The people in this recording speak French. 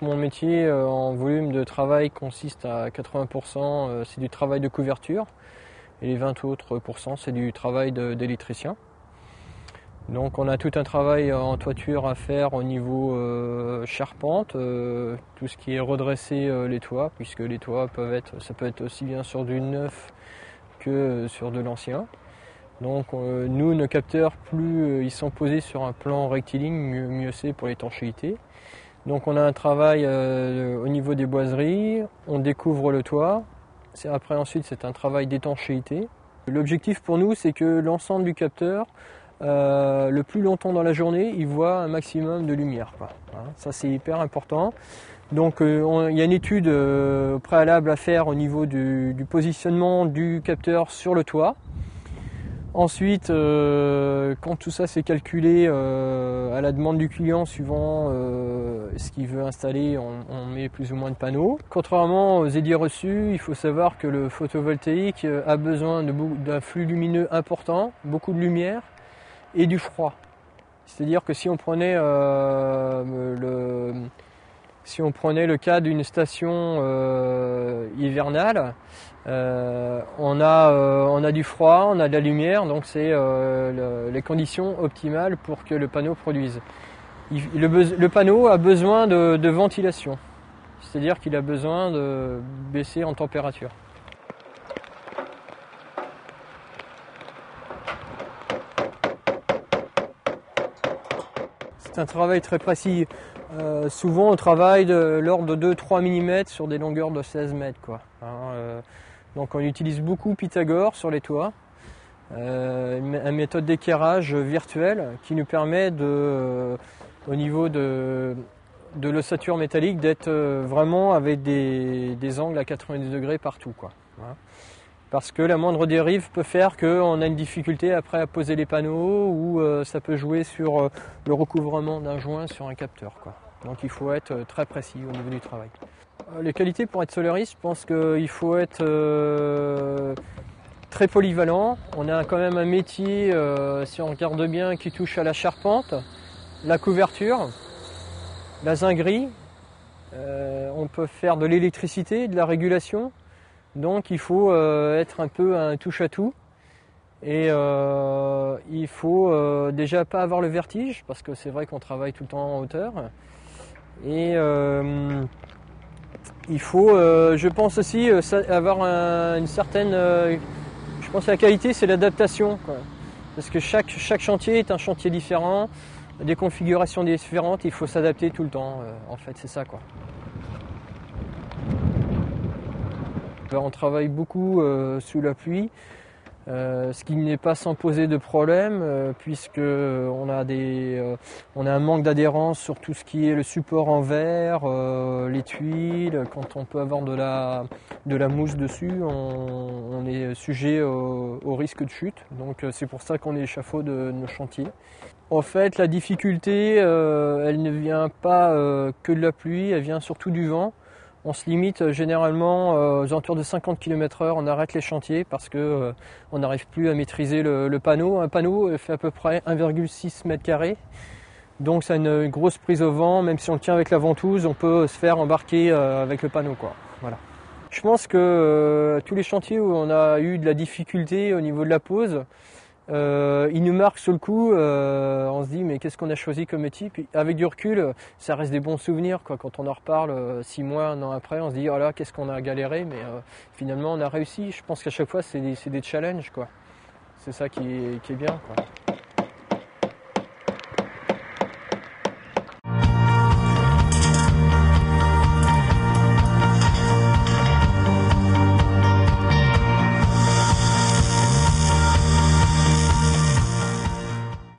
mon métier en volume de travail consiste à 80%, c'est du travail de couverture et les 20 autres pourcents, c'est du travail d'électricien. Donc on a tout un travail en toiture à faire au niveau charpente, tout ce qui est redresser les toits, puisque les toits ça peut être aussi bien sur du neuf que sur de l'ancien. Donc nous, nos capteurs, plus ils sont posés sur un plan rectiligne, mieux c'est pour l'étanchéité. Donc on a un travail au niveau des boiseries, on découvre le toit, ensuite c'est un travail d'étanchéité. L'objectif pour nous, c'est que l'ensemble du capteur, le plus longtemps dans la journée, il voit un maximum de lumière, quoi. Hein, ça c'est hyper important. Donc il y a une étude préalable à faire au niveau du positionnement du capteur sur le toit. Ensuite, quand tout ça s'est calculé à la demande du client, suivant ce qu'il veut installer, on met plus ou moins de panneaux. Contrairement aux idées reçues, il faut savoir que le photovoltaïque a besoin d'un flux lumineux important, beaucoup de lumière et du froid. C'est-à-dire que si on prenait le cas d'une station hivernale, on a du froid, on a de la lumière, donc c'est les conditions optimales pour que le panneau produise. Le panneau a besoin de ventilation, c'est-à-dire qu'il a besoin de baisser en température. C'est un travail très précis. Souvent on travaille de l'ordre de 2-3 mm sur des longueurs de 16 mètres, quoi. Donc on utilise beaucoup Pythagore sur les toits, une méthode d'équerrage virtuelle qui nous permet au niveau de l'ossature métallique d'être vraiment avec des angles à 90 degrés partout, quoi. Parce que la moindre dérive peut faire qu'on a une difficulté après à poser les panneaux ou ça peut jouer sur le recouvrement d'un joint sur un capteur, quoi. Donc il faut être très précis au niveau du travail. Les qualités pour être solariste, je pense qu'il faut être très polyvalent. On a quand même un métier, si on regarde bien, qui touche à la charpente, la couverture, la zinguerie. On peut faire de l'électricité, de la régulation. Donc il faut être un peu un touche-à-tout. Et il faut déjà pas avoir le vertige, parce que c'est vrai qu'on travaille tout le temps en hauteur. Et il faut, je pense aussi, avoir une certaine... je pense que la qualité, c'est l'adaptation, quoi. Parce que chaque chantier est un chantier différent, des configurations différentes, il faut s'adapter tout le temps, en fait, c'est ça, quoi. On travaille beaucoup sous la pluie, ce qui n'est pas sans poser de problème, puisque on a un manque d'adhérence sur tout ce qui est le support en verre, les tuiles. Quand on peut avoir de la mousse dessus, on est sujet au risque de chute. Donc c'est pour ça qu'on échafaude nos chantiers. En fait, la difficulté, elle ne vient pas que de la pluie, elle vient surtout du vent. On se limite généralement aux alentours de 50 km/h, on arrête les chantiers parce que on n'arrive plus à maîtriser le panneau. Un panneau fait à peu près 1,6 m², donc ça a une grosse prise au vent. Même si on le tient avec la ventouse, on peut se faire embarquer avec le panneau, quoi. Voilà. Je pense que tous les chantiers où on a eu de la difficulté au niveau de la pose, il nous marque sur le coup, on se dit mais qu'est-ce qu'on a choisi comme métier. Puis avec du recul, ça reste des bons souvenirs, quoi. Quand on en reparle 6 mois, un an après, on se dit oh là, qu'est-ce qu'on a galéré, mais finalement on a réussi. Je pense qu'à chaque fois c'est des challenges, quoi. C'est ça qui est bien, quoi.